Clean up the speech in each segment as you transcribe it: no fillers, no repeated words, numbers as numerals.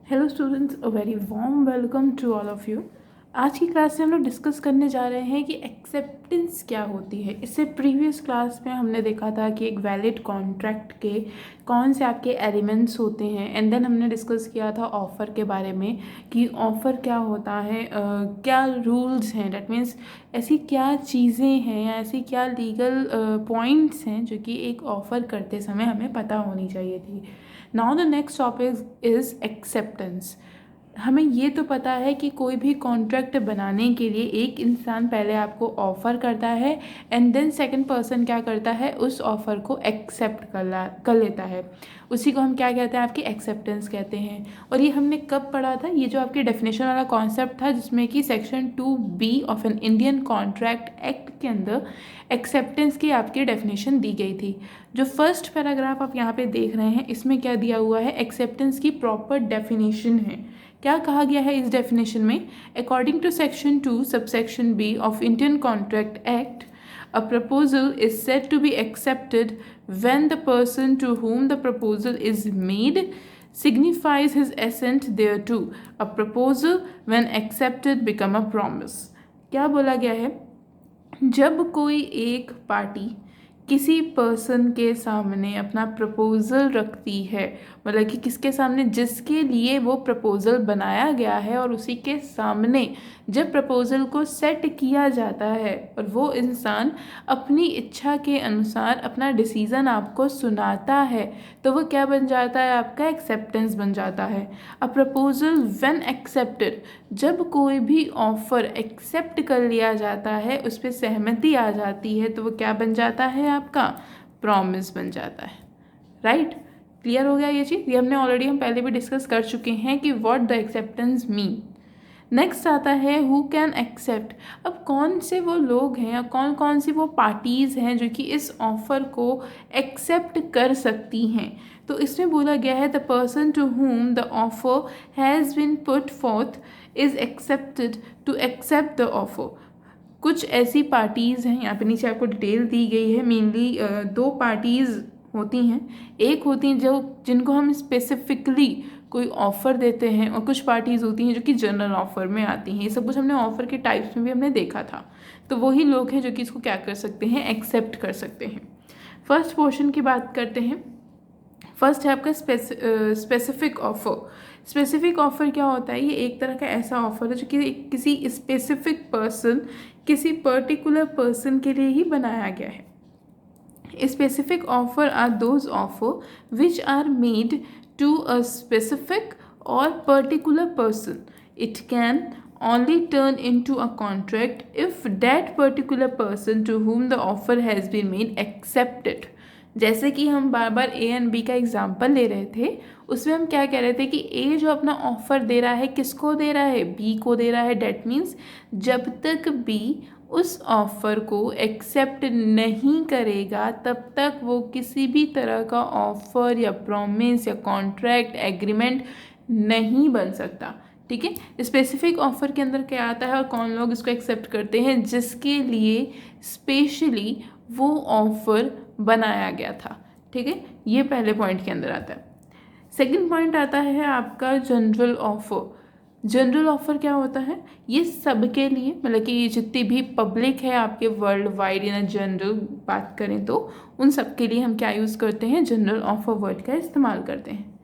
Hello students, a very warm welcome to all of you. आज की class में हम लोग डिस्कस करने जा रहे हैं कि एक्सेप्टेंस क्या होती है। इससे प्रीवियस क्लास में हमने देखा था कि एक वैलिड कॉन्ट्रैक्ट के कौन से आपके एलिमेंट्स होते हैं, एंड देन हमने डिस्कस किया था ऑफ़र के बारे में कि ऑफ़र क्या होता है, क्या रूल्स हैं, डैट मीन्स ऐसी क्या चीज़ें हैं या ऐसी क्या लीगल पॉइंट्स हैं जो कि एक ऑफ़र करते समय हमें पता होनी चाहिए थी। Now the next topic is acceptance. हमें ये तो पता है कि कोई भी कॉन्ट्रैक्ट बनाने के लिए एक इंसान पहले आपको ऑफ़र करता है एंड देन सेकंड पर्सन क्या करता है, उस ऑफ़र को एक्सेप्ट कर लेता है। उसी को हम क्या कहते हैं, आपकी एक्सेप्टेंस कहते हैं। और ये हमने कब पढ़ा था, ये जो आपकी डेफिनेशन वाला कॉन्सेप्ट था जिसमें कि section 2B of an Indian Contract act के अंदर एक्सेप्टेंस की आपकी डेफिनेशन दी गई थी। जो फर्स्ट पैराग्राफ आप यहाँ पे देख रहे हैं, इसमें क्या दिया हुआ है, एक्सेप्टेंस की प्रॉपर डेफिनेशन है। क्या कहा गया है इस डेफिनेशन में, according to section 2 subsection B of Indian Contract Act, a proposal is said to be accepted when the person to whom the proposal is made signifies his assent thereto. A proposal when accepted become a promise. क्या बोला गया है, जब कोई एक party किसी person के सामने अपना प्रपोज़ल रखती है, मतलब कि किसके सामने, जिसके लिए वो प्रपोज़ल बनाया गया है, और उसी के सामने जब प्रपोज़ल को सेट किया जाता है और वो इंसान अपनी इच्छा के अनुसार अपना डिसीज़न आपको सुनाता है, तो वो क्या बन जाता है, आपका एक्सेप्टेंस बन जाता है। अ प्रपोज़ल व्हेन एक्सेप्टेड, जब कोई भी ऑफ़र एक्सेप्ट कर लिया जाता है, उस पर सहमति आ जाती है, तो वो क्या बन जाता है, आपका प्रॉमिस बन जाता है। राइट, क्लियर हो गया ये चीज़। ये हमने ऑलरेडी हम पहले भी डिस्कस कर चुके हैं कि what the acceptance mean. Next आता है हु कैन एक्सेप्ट। अब कौन से वो लोग हैं या कौन कौन सी वो पार्टीज़ हैं जो कि इस ऑफ़र को एक्सेप्ट कर सकती हैं। तो इसमें बोला गया है the person to whom the offer has been put forth is accepted to accept the offer. कुछ ऐसी पार्टीज़ हैं, यहाँ पे नीचे आपको डिटेल दी गई है। मेनली दो पार्टीज़ होती हैं। एक होती हैं जिनको हम स्पेसिफिकली कोई ऑफ़र देते हैं, और कुछ पार्टीज़ होती हैं जो कि जनरल ऑफ़र में आती हैं। ये सब कुछ हमने ऑफ़र के टाइप्स में भी हमने देखा था। तो वही लोग हैं जो कि इसको क्या कर सकते हैं, एक्सेप्ट कर सकते हैं। फर्स्ट पोर्शन की बात करते हैं। फर्स्ट है आपका स्पेसिफिक ऑफ़र। स्पेसिफिक ऑफ़र क्या होता है, ये एक तरह का ऐसा ऑफ़र है जो कि किसी स्पेसिफिक पर्सन, किसी पर्टिकुलर पर्सन के लिए ही बनाया गया है। Specific offer are those offer which are made to a specific or particular person. It can only turn into a contract if that particular person to whom the offer has been made accepted. जैसे कि हम बार बार A and B का example ले रहे थे, उसमें हम क्या कह रहे थे कि A जो अपना ऑफर दे रहा है, किसको दे रहा है, B को दे रहा है। डैट मीन्स जब तक B उस ऑफ़र को एक्सेप्ट नहीं करेगा, तब तक वो किसी भी तरह का ऑफ़र या प्रॉमिस या कॉन्ट्रैक्ट एग्रीमेंट नहीं बन सकता। ठीक है, स्पेसिफिक ऑफ़र के अंदर क्या आता है और कौन लोग इसको एक्सेप्ट करते हैं, जिसके लिए स्पेशली वो ऑफ़र बनाया गया था। ठीक है, ये पहले पॉइंट के अंदर आता है। सेकंड पॉइंट आता है आपका जनरल ऑफ़र। जनरल ऑफ़र क्या होता है, ये सबके लिए, मतलब कि जितनी भी पब्लिक है आपके वर्ल्ड वाइड इन जनरल बात करें तो उन सब के लिए हम क्या यूज़ करते हैं, जनरल ऑफ़र वर्ड का इस्तेमाल करते हैं।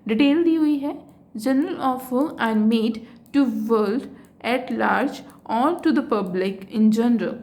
डिटेल दी हुई है, general offer are made to world at large और to the public in general.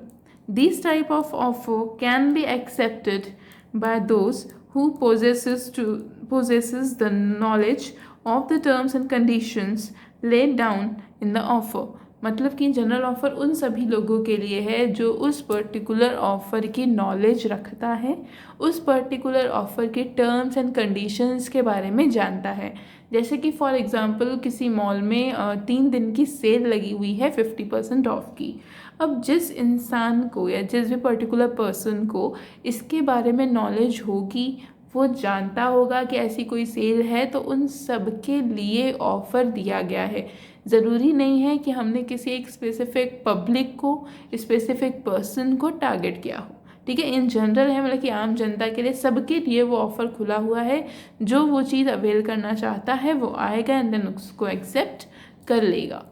These type of offer can be accepted by those who possesses the knowledge of the terms and conditions laid down in the offer। मतलब कि general offer उन सभी लोगों के लिए है जो उस पर्टिकुलर ऑफ़र की नॉलेज रखता है, उस पर्टिकुलर ऑफ़र के टर्म्स एंड कंडीशंस के बारे में जानता है। जैसे कि फॉर एग्ज़ाम्पल किसी मॉल में 3 दिन की सेल लगी हुई है 50% ऑफ की। अब जिस इंसान को या जिस भी पर्टिकुलर पर्सन को इसके बारे में नॉलेज होगी, वो जानता होगा कि ऐसी कोई सेल है, तो उन सब के लिए ऑफ़र दिया गया है। ज़रूरी नहीं है कि हमने किसी एक स्पेसिफिक पब्लिक को, स्पेसिफिक पर्सन को टारगेट किया हो। ठीक है, इन जनरल है, मतलब कि आम जनता के लिए, सबके लिए वो ऑफ़र खुला हुआ है। जो वो चीज़ अवेल करना चाहता है वो आएगा एंड देन उसको एक्सेप्ट कर लेगा।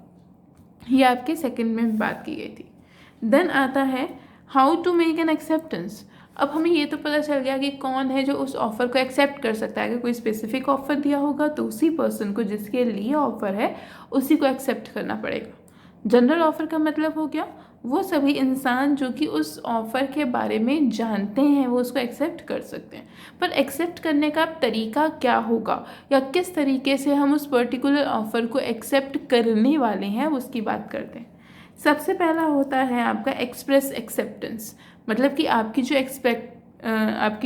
ये आपके सेकंड में बात की गई थी। देन आता है how to make an acceptance. अब हमें ये तो पता चल गया कि कौन है जो उस ऑफ़र को एक्सेप्ट कर सकता है। अगर कोई स्पेसिफिक ऑफ़र दिया होगा तो उसी पर्सन को, जिसके लिए ऑफ़र है, उसी को एक्सेप्ट करना पड़ेगा। जनरल ऑफ़र का मतलब हो गया वो सभी इंसान जो कि उस ऑफ़र के बारे में जानते हैं वो उसको एक्सेप्ट कर सकते हैं। पर एक्सेप्ट करने का तरीका क्या होगा या किस तरीके से हम उस पर्टिकुलर ऑफ़र को एक्सेप्ट करने वाले हैं उसकी बात करते हैं। सबसे पहला होता है आपका एक्सप्रेस एक्सेप्टेंस, मतलब कि आपकी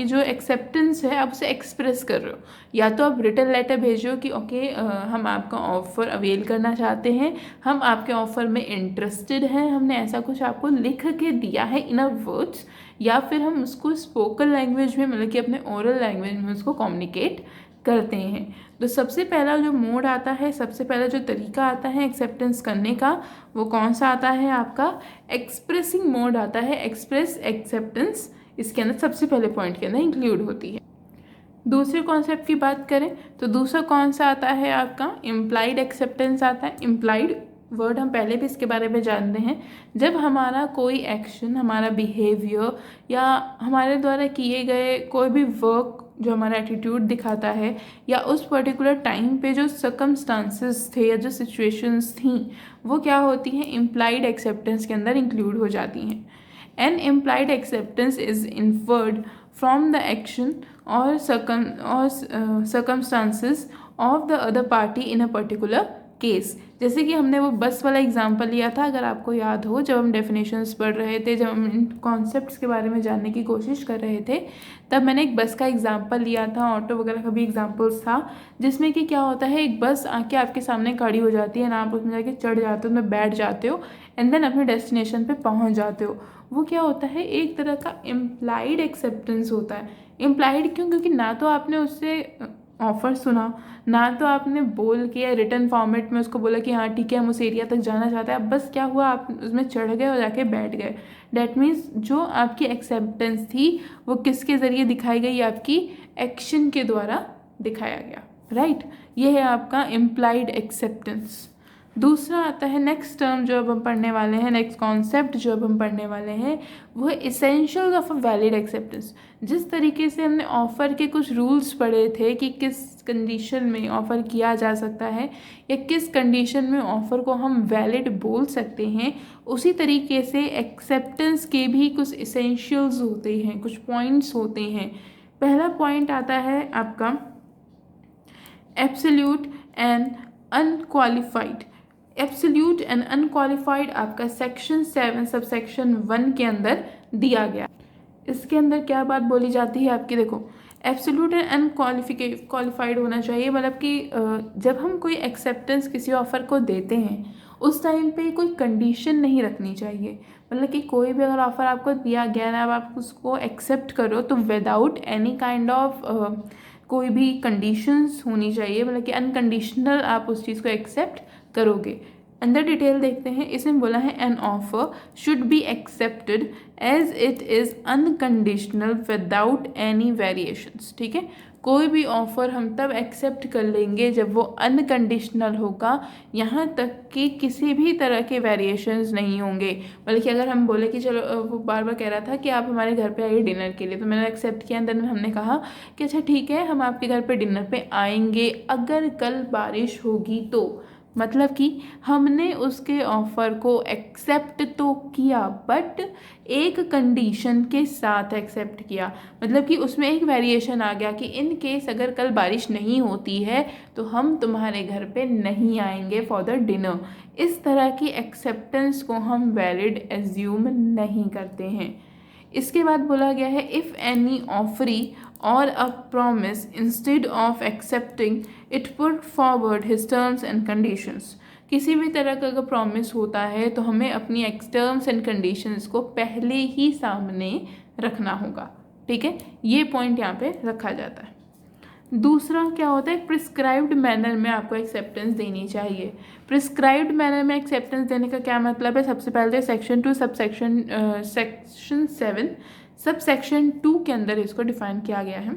जो एक्सेप्टेंस है आप उसे एक्सप्रेस कर रहे हो। या तो आप रिटन लेटर भेजो कि ओके हम आपका ऑफ़र अवेल करना चाहते हैं, हम आपके ऑफ़र में इंटरेस्टेड हैं, हमने ऐसा कुछ आपको लिख के दिया है इन अ वर्ड्स, या फिर हम उसको स्पोकन लैंग्वेज में, मतलब कि अपने ओरल लैंग्वेज में उसको कम्युनिकेट करते हैं। तो सबसे पहला जो मोड आता है, सबसे पहला जो तरीका आता है एक्सेप्टेंस करने का, वो कौन सा आता है आपका एक्सप्रेसिंग मोड आता है। एक्सप्रेस एक्सेप्टेंस इसके अंदर सबसे पहले पॉइंट के अंदर इंक्लूड होती है। दूसरे कॉन्सेप्ट की बात करें तो दूसरा कौन सा आता है आपका इम्प्लाइड एक्सेप्टेंस आता है। इम्प्लाइड वर्ड हम पहले भी इसके बारे में जानते हैं। जब हमारा कोई एक्शन, हमारा बिहेवियर या हमारे द्वारा किए गए कोई भी वर्क जो हमारा एटीट्यूड दिखाता है, या उस पर्टिकुलर टाइम पे जो सर्कमस्टांसेस थे या जो सिचुएशंस थी वो क्या होती हैं, इम्प्लाइड एक्सेप्टेंस के अंदर इंक्लूड हो जाती हैं। An implied acceptance is inferred from the action or circumstances of the other party in a particular case. जैसे कि हमने वो बस वाला एग्जाम्पल लिया था, अगर आपको याद हो, जब हम डेफिनेशंस पढ़ रहे थे, जब हम इन कॉन्सेप्ट्स के बारे में जानने की कोशिश कर रहे थे, तब मैंने एक बस का एग्जाम्पल लिया था, ऑटो वगैरह का भी एग्जाम्पल्स था, जिसमें कि क्या होता है, एक बस आके आपके सामने खड़ी हो जाती है ना, आप उसमें जाके चढ़ जाते हो, उसमें बैठ जाते हो एंड देन अपने डेस्टिनेशन पे पहुंच जाते हो। वो क्या होता है, एक तरह का इम्प्लाइड एक्सेप्टेंस होता है। इम्प्लाइड क्यों? क्योंकि ना तो आपने उससे ऑफ़र सुना, ना तो आपने बोल के या रिटन फॉर्मेट में उसको बोला कि हाँ ठीक है हम उस एरिया तक जाना चाहते हैं। अब बस क्या हुआ, आप उसमें चढ़ गए और जाके बैठ गए। डैट मीन्स जो आपकी एक्सेप्टेंस थी वो किसके ज़रिए दिखाई गई, आपकी एक्शन के द्वारा दिखाया गया, राइट। ये है आपका इम्प्लाइड एक्सेप्टेंस। दूसरा आता है नेक्स्ट टर्म जो अब हम पढ़ने वाले हैं, नेक्स्ट कॉन्सेप्ट जो अब हम पढ़ने वाले हैं, वो है essentials of a valid acceptance. जिस तरीके से हमने ऑफ़र के कुछ रूल्स पढ़े थे कि किस कंडीशन में ऑफ़र किया जा सकता है या किस कंडीशन में ऑफ़र को हम वैलिड बोल सकते हैं, उसी तरीके से एक्सेप्टेंस के भी कुछ इसेंशियल्स होते हैं, कुछ पॉइंट्स होते हैं। पहला पॉइंट आता है आपका absolute and unqualified. Absolute and unqualified आपका सेक्शन 7 सबसेक्शन 1 के अंदर दिया गया। इसके अंदर क्या बात बोली जाती है आपकी, देखो एब्सोल्यूट एंड अनक्वालिफाइड होना चाहिए, मतलब कि जब हम कोई एक्सेप्टेंस किसी ऑफ़र को देते हैं उस टाइम पे कोई कंडीशन नहीं रखनी चाहिए। मतलब कि कोई भी अगर ऑफ़र आपको दिया गया ना, अब आप उसको एक्सेप्ट करो तो विदाउट एनी काइंड ऑफ कोई भी कंडीशंस होनी चाहिए, मतलब कि अनकंडीशनल आप उस चीज़ को एक्सेप्ट करोगे। अंदर डिटेल देखते हैं। इसमें बोला है an offer should be accepted as it is unconditional without any variations. ठीक है, कोई भी ऑफ़र हम तब एक्सेप्ट कर लेंगे जब वो अनकंडीशनल होगा, यहाँ तक कि किसी भी तरह के वेरिएशंस नहीं होंगे। बल्कि अगर हम बोले कि चलो, वो बार बार कह रहा था कि आप हमारे घर पे आइए डिनर के लिए, तो मैंने एक्सेप्ट किया, देन हमने कहा कि अच्छा ठीक है हम आपके घर पे डिनर पे आएंगे, अगर कल बारिश होगी तो। मतलब कि हमने उसके ऑफ़र को एक्सेप्ट तो किया बट एक कंडीशन के साथ एक्सेप्ट किया। मतलब कि उसमें एक वेरिएशन आ गया कि इन केस अगर कल बारिश नहीं होती है तो हम तुम्हारे घर पे नहीं आएंगे फॉर द डिनर। इस तरह की एक्सेप्टेंस को हम वैलिड एज्यूम नहीं करते हैं। इसके बाद बोला गया है इफ़ एनी ऑफरी और a promise instead of accepting it put forward his terms and conditions. किसी भी तरह का अगर प्रॉमिस होता है तो हमें अपनी टर्म्स एंड कंडीशंस को पहले ही सामने रखना होगा। ठीक है, ये पॉइंट यहाँ पे रखा जाता है। दूसरा क्या होता है, प्रिस्क्राइब्ड मैनर में आपको एक्सेप्टेंस देनी चाहिए। प्रिस्क्राइब्ड मैनर में एक्सेप्टेंस देने का क्या मतलब है, सबसे पहले section 2 subsection section 7 sub section 2 के अंदर इसको डिफाइन किया गया है।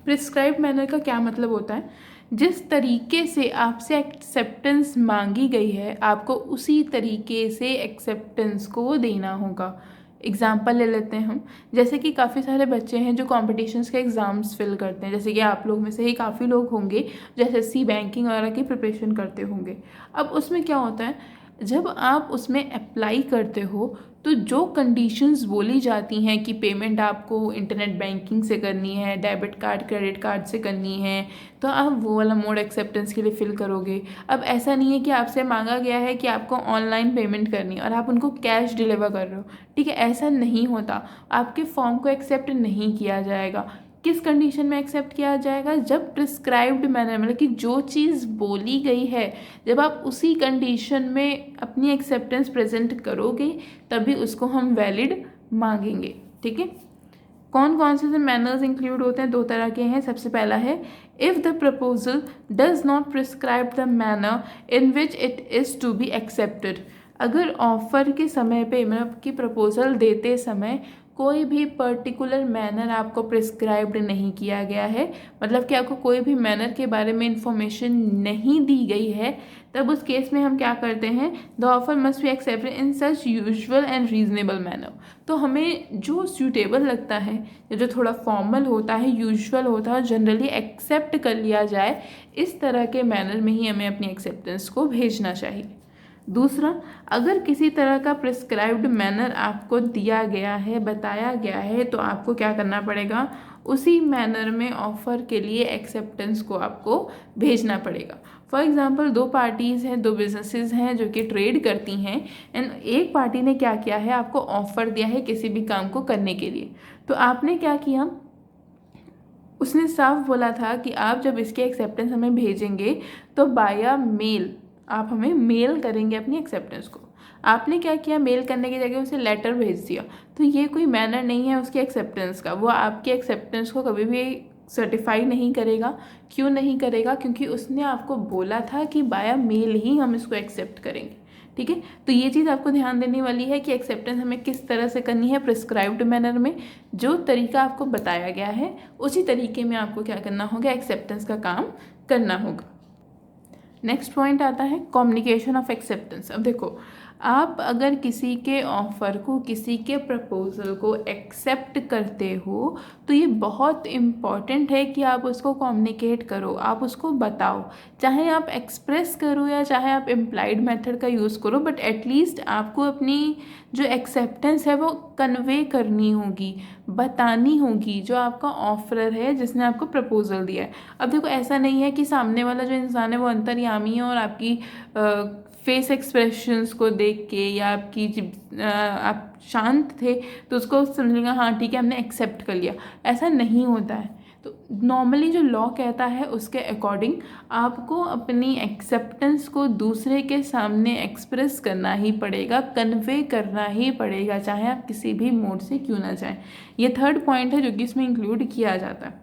प्रिस्क्राइब्ड मैनर का क्या मतलब होता है? जिस तरीके से आपसे एक्सेप्टेंस मांगी गई है आपको उसी तरीके से एक्सेप्टेंस को देना होगा। एग्जाम्पल ले लेते हैं हम, जैसे कि काफ़ी सारे बच्चे हैं जो कॉम्पिटिशन्स के एग्ज़ाम्स फिल करते हैं, जैसे कि आप लोग में से ही काफ़ी लोग होंगे जो एसएससी बैंकिंग वगैरह की प्रिपरेशन करते होंगे। अब उसमें क्या होता है, जब आप उसमें अप्लाई करते हो तो जो कंडीशंस बोली जाती हैं कि पेमेंट आपको इंटरनेट बैंकिंग से करनी है, डेबिट कार्ड क्रेडिट कार्ड से करनी है, तो आप वो वाला मोड एक्सेप्टेंस के लिए फ़िल करोगे। अब ऐसा नहीं है कि आपसे मांगा गया है कि आपको ऑनलाइन पेमेंट करनी है और आप उनको कैश डिलीवर कर रहे हो, ठीक है, ऐसा नहीं होता। आपके फॉर्म को एक्सेप्ट नहीं किया जाएगा। किस कंडीशन में एक्सेप्ट किया जाएगा? जब प्रिस्क्राइब्ड मैनर, मतलब कि जो चीज़ बोली गई है जब आप उसी कंडीशन में अपनी एक्सेप्टेंस प्रेजेंट करोगे तभी उसको हम वैलिड मांगेंगे, ठीक है। कौन कौन से मैनर्स इंक्लूड होते हैं? 2 तरह के हैं। सबसे पहला है, if the proposal does not prescribe the manner in which it is to be accepted. अगर ऑफर के समय पे, मतलब कि प्रपोजल देते समय कोई भी पर्टिकुलर मैनर आपको प्रिस्क्राइब्ड नहीं किया गया है, मतलब कि आपको कोई भी मैनर के बारे में इंफॉर्मेशन नहीं दी गई है, तब उस केस में हम क्या करते हैं, the offer must be accepted in such usual and reasonable manner. तो हमें जो सूटेबल लगता है, जो थोड़ा फॉर्मल होता है, यूजुअल होता है, जनरली एक्सेप्ट कर लिया जाए, इस तरह के मैनर में ही हमें अपनी एक्सेप्टेंस को भेजना चाहिए। दूसरा, अगर किसी तरह का प्रिस्क्राइब्ड मैनर आपको दिया गया है, बताया गया है, तो आपको क्या करना पड़ेगा, उसी मैनर में ऑफ़र के लिए एक्सेप्टेंस को आपको भेजना पड़ेगा। फॉर एग्ज़ाम्पल, 2 पार्टीज़ हैं, 2 बिजनेसेस हैं जो कि ट्रेड करती हैं, एंड एक पार्टी ने क्या किया है, आपको ऑफ़र दिया है किसी भी काम को करने के लिए। तो आपने क्या किया, उसने साफ बोला था कि आप जब इसके एक्सेप्टेंस हमें भेजेंगे तो बाया मेल आप हमें मेल करेंगे अपनी एक्सेप्टेंस को। आपने क्या किया, मेल करने की जगह उसे लेटर भेज दिया। तो ये कोई मैनर नहीं है उसकी एक्सेप्टेंस का। वो आपकी एक्सेप्टेंस को कभी भी सर्टिफाई नहीं करेगा। क्यों नहीं करेगा? क्योंकि उसने आपको बोला था कि बाया मेल ही हम इसको एक्सेप्ट करेंगे, ठीक है। तो ये चीज़ आपको ध्यान देने वाली है कि एक्सेप्टेंस हमें किस तरह से करनी है, प्रिस्क्राइब्ड मैनर में। जो तरीका आपको बताया गया है उसी तरीके में आपको क्या करना होगा, एक्सेप्टेंस का काम करना होगा। नेक्स्ट पॉइंट आता है कम्युनिकेशन ऑफ एक्सेप्टेंस। अब देखो, आप अगर किसी के ऑफ़र को, किसी के प्रपोजल को एक्सेप्ट करते हो तो ये बहुत इम्पॉर्टेंट है कि आप उसको कम्युनिकेट करो, आप उसको बताओ। चाहे आप एक्सप्रेस करो या चाहे आप इम्प्लाइड मेथड का यूज़ करो, बट एटलीस्ट आपको अपनी जो एक्सेप्टेंस है वो कन्वे करनी होगी, बतानी होगी, जो आपका ऑफर है जिसने आपको प्रपोजल दिया है। अब देखो, ऐसा नहीं है कि सामने वाला जो इंसान है वो अंतर्यामी है और आपकी फेस एक्सप्रेशंस को देख के या आप शांत थे तो उसको समझेगा हाँ ठीक है हमने एक्सेप्ट कर लिया। ऐसा नहीं होता है। तो नॉर्मली जो लॉ कहता है उसके अकॉर्डिंग आपको अपनी एक्सेप्टेंस को दूसरे के सामने एक्सप्रेस करना ही पड़ेगा, कन्वे करना ही पड़ेगा, चाहे आप किसी भी मोड से क्यों ना जाएं। ये 3rd पॉइंट है जो कि इसमें इंक्लूड किया जाता है।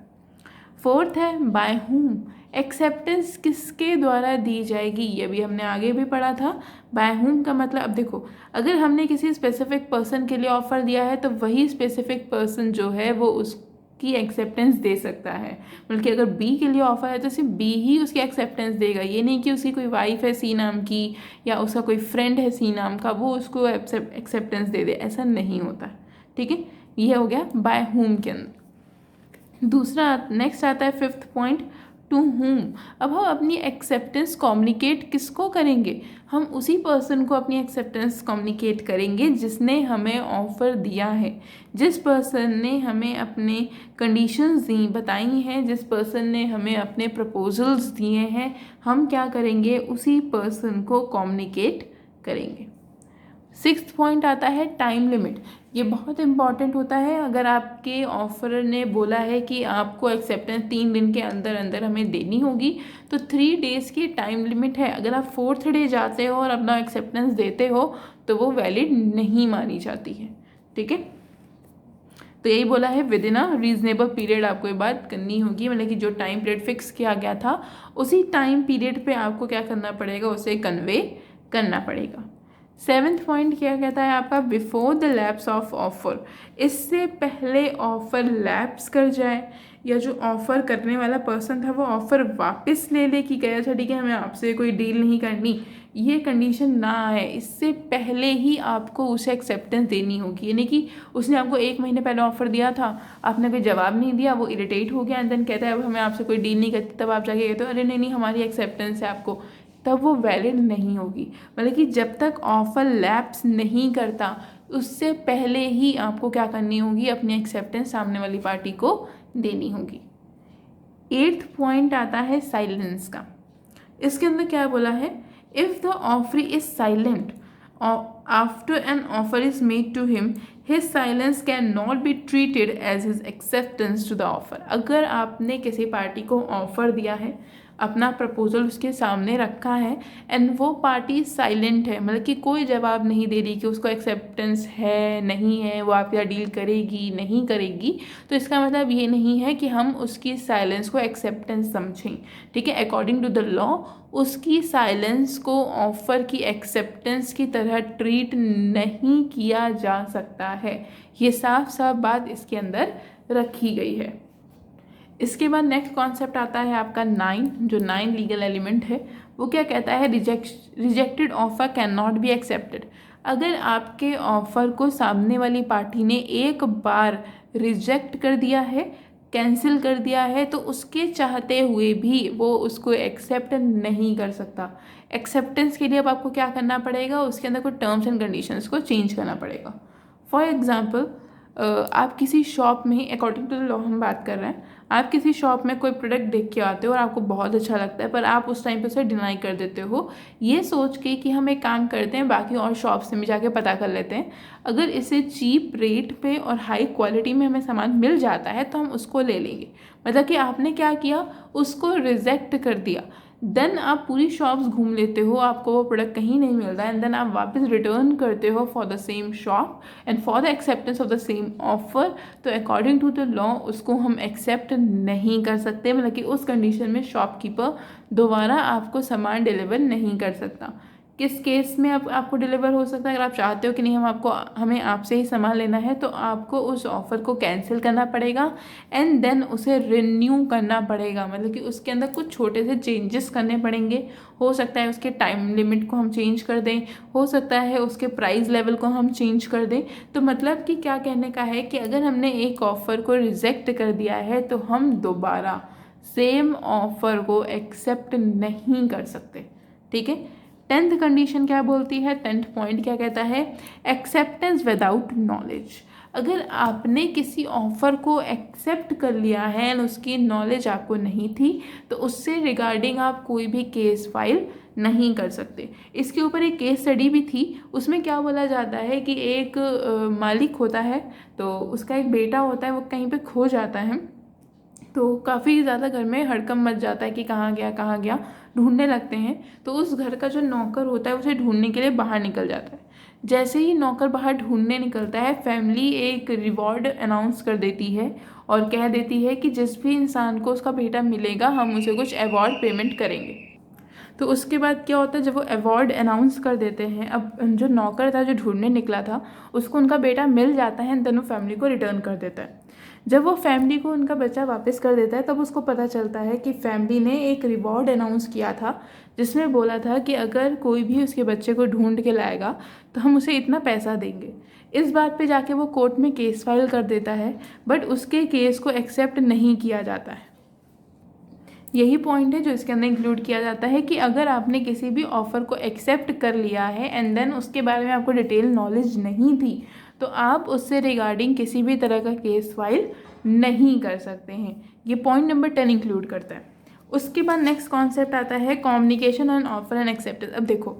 4th है बाय हुम। एक्सेप्टेंस किसके द्वारा दी जाएगी, ये भी हमने आगे भी पढ़ा था। बाय हुम का मतलब, अब देखो, अगर हमने किसी स्पेसिफिक पर्सन के लिए ऑफ़र दिया है तो वही स्पेसिफिक पर्सन जो है वो उसकी एक्सेप्टेंस दे सकता है। बल्कि अगर बी के लिए ऑफ़र है तो सिर्फ बी ही उसकी एक्सेप्टेंस देगा। ये नहीं कि उसकी कोई वाइफ है सी नाम की या उसका कोई फ्रेंड है सी नाम का, वो उसको एक्सेप्टेंस दे दे, ऐसा नहीं होता, ठीक है। ये हो गया बाय हुम के अंदर। दूसरा नेक्स्ट आता है 5th पॉइंट, टू हुम। अब हम अपनी एक्सेप्टेंस कम्युनिकेट किसको करेंगे, हम उसी पर्सन को अपनी एक्सेप्टेंस कम्युनिकेट करेंगे जिसने हमें ऑफ़र दिया है, जिस पर्सन ने हमें अपने कंडीशंस दी बताई हैं, जिस पर्सन ने हमें अपने प्रपोजल्स दिए हैं, हम क्या करेंगे, उसी पर्सन को कम्युनिकेट करेंगे। 6th पॉइंट आता है टाइम लिमिट। ये बहुत इंपॉर्टेंट होता है। अगर आपके ऑफर ने बोला है कि आपको एक्सेप्टेंस 3 दिन के अंदर अंदर हमें देनी होगी तो 3 डेज़ की टाइम लिमिट है। अगर आप 4th डे जाते हो और अपना एक्सेप्टेंस देते हो तो वो वैलिड नहीं मानी जाती है, ठीक है। तो यही बोला है with in a reasonable period आपको ये बात करनी होगी, मतलब कि जो टाइम पीरियड फिक्स किया गया था उसी टाइम पीरियड पे आपको क्या करना पड़ेगा, उसे कन्वे करना पड़ेगा। 7th पॉइंट क्या कहता है आपका, before the lapse of offer, इससे पहले ऑफर लैप्स कर जाए या जो ऑफ़र करने वाला पर्सन था वो ऑफ़र वापस ले ले कि गया था ठीक है हमें आपसे कोई डील नहीं करनी, ये कंडीशन ना आए, इससे पहले ही आपको उसे एक्सेप्टेंस देनी होगी। यानी कि उसने आपको 1 महीने पहले ऑफ़र दिया था, आपने कोई जवाब नहीं दिया, वो इरिटेट हो गया एंड देन कहता है अब हमें आपसे कोई डील नहीं करती, तब आप जाके कहते हो अरे नहीं हमारी एक्सेप्टेंस है आपको, तब वो वैलिड नहीं होगी। मतलब कि जब तक ऑफ़र लैप्स नहीं करता उससे पहले ही आपको क्या करनी होगी, अपनी एक्सेप्टेंस सामने वाली पार्टी को देनी होगी। 8th पॉइंट आता है साइलेंस का। इसके अंदर क्या बोला है, if the offer is silent after an offer is made to him, his silence can not be treated as his acceptance to the offer. अगर आपने किसी पार्टी को ऑफर दिया है, अपना प्रपोजल उसके सामने रखा है एंड वो पार्टी साइलेंट है, मतलब कि कोई जवाब नहीं दे रही कि उसको एक्सेप्टेंस है नहीं है, वो आपका डील करेगी नहीं करेगी, तो इसका मतलब ये नहीं है कि हम उसकी साइलेंस को एक्सेप्टेंस समझें। ठीक है, अकॉर्डिंग टू द लॉ उसकी साइलेंस को ऑफर की एक्सेप्टेंस की तरह ट्रीट नहीं किया जा सकता है। ये साफ साफ बात इसके अंदर रखी गई है। इसके बाद नेक्स्ट कॉन्सेप्ट आता है आपका 9, जो 9 लीगल एलिमेंट है। वो क्या कहता है, rejected offer can not B accepted. अगर आपके ऑफर को सामने वाली पार्टी ने एक बार रिजेक्ट कर दिया है, कैंसिल कर दिया है, तो उसके चाहते हुए भी वो उसको एक्सेप्ट नहीं कर सकता। एक्सेप्टेंस के लिए अब आपको क्या करना पड़ेगा, उसके अंदर कुछ टर्म्स एंड कंडीशंस को चेंज करना पड़ेगा। फॉर एग्जाम्पल आप किसी शॉप में, अकॉर्डिंग टू द लॉ हम बात कर रहे हैं, आप किसी शॉप में कोई प्रोडक्ट देख के आते हो और आपको बहुत अच्छा लगता है, पर आप उस टाइम पे उसे डिनाई कर देते हो ये सोच के कि हम एक काम करते हैं बाकी और शॉप से भी जाके पता कर लेते हैं, अगर इसे चीप रेट पे और हाई क्वालिटी में हमें सामान मिल जाता है तो हम उसको ले लेंगे। मतलब कि आपने क्या किया, उसको रिजेक्ट कर दिया। देन आप पूरी शॉप्स घूम लेते हो, आपको वो प्रोडक्ट कहीं नहीं मिलता है एंड देन आप वापस रिटर्न करते हो for the same shop and for the acceptance of the same offer. तो अकॉर्डिंग टू द लॉ उसको हम एक्सेप्ट नहीं कर सकते, मतलब कि उस कंडीशन में शॉपकीपर दोबारा आपको सामान डिलीवर नहीं कर सकता। किस केस में आपको डिलीवर हो सकता है, अगर आप चाहते हो कि नहीं हमें आपसे ही सामान लेना है, तो आपको उस ऑफ़र को कैंसिल करना पड़ेगा एंड देन उसे रिन्यू करना पड़ेगा। मतलब कि उसके अंदर कुछ छोटे से चेंजेस करने पड़ेंगे। हो सकता है उसके टाइम लिमिट को हम चेंज कर दें, हो सकता है उसके प्राइस लेवल को हम चेंज कर दें। तो मतलब कि क्या कहने का है कि अगर हमने एक ऑफ़र को रिजेक्ट कर दिया है तो हम दोबारा सेम ऑफ़र को एक्सेप्ट नहीं कर सकते। ठीक है, 10th कंडीशन क्या बोलती है, 10th पॉइंट क्या कहता है, एक्सेप्टेंस विदाउट नॉलेज। अगर आपने किसी ऑफ़र को एक्सेप्ट कर लिया है एंड उसकी नॉलेज आपको नहीं थी तो उससे रिगार्डिंग आप कोई भी केस फाइल नहीं कर सकते। इसके ऊपर एक केस स्टडी भी थी, उसमें क्या बोला जाता है कि एक मालिक होता है, तो उसका एक बेटा होता है, वो कहीं पे खो जाता है, तो काफ़ी ज़्यादा घर में हड़कंप मच जाता है कि कहाँ गया, ढूंढने लगते हैं। तो उस घर का जो नौकर होता है उसे ढूंढने के लिए बाहर निकल जाता है। जैसे ही नौकर बाहर ढूंढने निकलता है, फैमिली एक रिवॉर्ड अनाउंस कर देती है और कह देती है कि जिस भी इंसान को उसका बेटा मिलेगा हम उसे कुछ अवार्ड पेमेंट करेंगे। तो उसके बाद क्या होता है, जब वो अवार्ड अनाउंस कर देते हैं, अब जो नौकर था जो ढूंढने निकला था उसको उनका बेटा मिल जाता है, दोनों फैमिली को रिटर्न कर देता है। जब वो फैमिली को उनका बच्चा वापस कर देता है तब उसको पता चलता है कि फैमिली ने एक रिवॉर्ड अनाउंस किया था जिसमें बोला था कि अगर कोई भी उसके बच्चे को ढूंढ के लाएगा तो हम उसे इतना पैसा देंगे। इस बात पे जाके वो कोर्ट में केस फाइल कर देता है, बट उसके केस को एक्सेप्ट नहीं किया जाता है। यही पॉइंट है जो इसके अंदर इंक्लूड किया जाता है कि अगर आपने किसी भी ऑफ़र को एक्सेप्ट कर लिया है एंड देन उसके बारे में आपको डिटेल नॉलेज नहीं थी तो आप उससे रिगार्डिंग किसी भी तरह का केस फाइल नहीं कर सकते हैं। ये पॉइंट नंबर 10 इंक्लूड करता है। उसके बाद नेक्स्ट कॉन्सेप्ट आता है communication on offer and acceptance. अब देखो,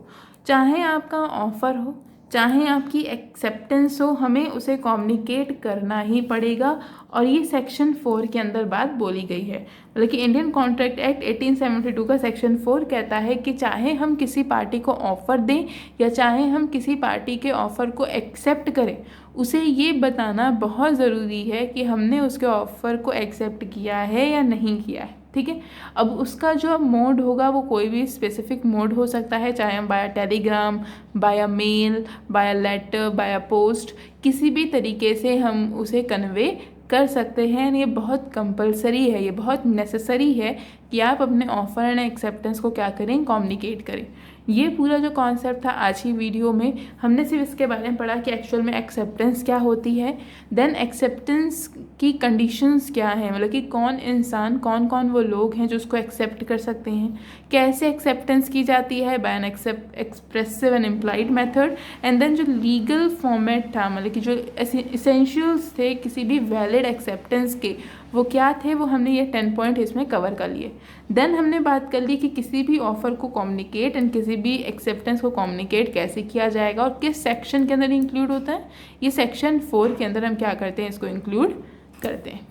चाहे आपका ऑफ़र हो चाहे आपकी एक्सेप्टेंस हो, हमें उसे कम्युनिकेट करना ही पड़ेगा और ये सेक्शन 4 के अंदर बात बोली गई है। मतलब कि इंडियन कॉन्ट्रैक्ट एक्ट 1872 का सेक्शन 4 कहता है कि चाहे हम किसी पार्टी को ऑफ़र दें या चाहे हम किसी पार्टी के ऑफ़र को एक्सेप्ट करें, उसे ये बताना बहुत ज़रूरी है कि हमने उसके ऑफ़र को एक्सेप्ट किया है या नहीं किया है। ठीक है। अब उसका जो मोड होगा वो कोई भी स्पेसिफिक मोड हो सकता है, चाहे हम बाया टेलीग्राम, बाया मेल, बाया लेटर, बाया पोस्ट, किसी भी तरीके से हम उसे कन्वे कर सकते हैं। ये बहुत कंपलसरी है, ये बहुत नेसेसरी है कि आप अपने ऑफ़र एंड एक्सेप्टेंस को क्या करें, कम्युनिकेट करें। ये पूरा जो कॉन्सेप्ट था आज की वीडियो में, हमने सिर्फ इसके बारे में पढ़ा कि एक्चुअल में एक्सेप्टेंस क्या होती है, देन एक्सेप्टेंस की कंडीशंस क्या हैं, मतलब कि कौन इंसान, कौन कौन वो लोग हैं जो उसको एक्सेप्ट कर सकते हैं, कैसे एक्सेप्टेंस की जाती है, by an expressive and implied method, and then जो लीगल फॉर्मेट था, मतलब कि जो इसेंशियल्स थे किसी भी वैलिड एक्सेप्टेंस के, वो क्या थे, वो हमने ये 10 पॉइंट इसमें कवर कर लिए। देन हमने बात कर ली कि किसी भी ऑफ़र को कम्युनिकेट एंड किसी भी एक्सेप्टेंस को कम्युनिकेट कैसे किया जाएगा और किस सेक्शन के अंदर इंक्लूड होता है। ये सेक्शन 4 के अंदर हम क्या करते हैं, इसको इंक्लूड करते हैं।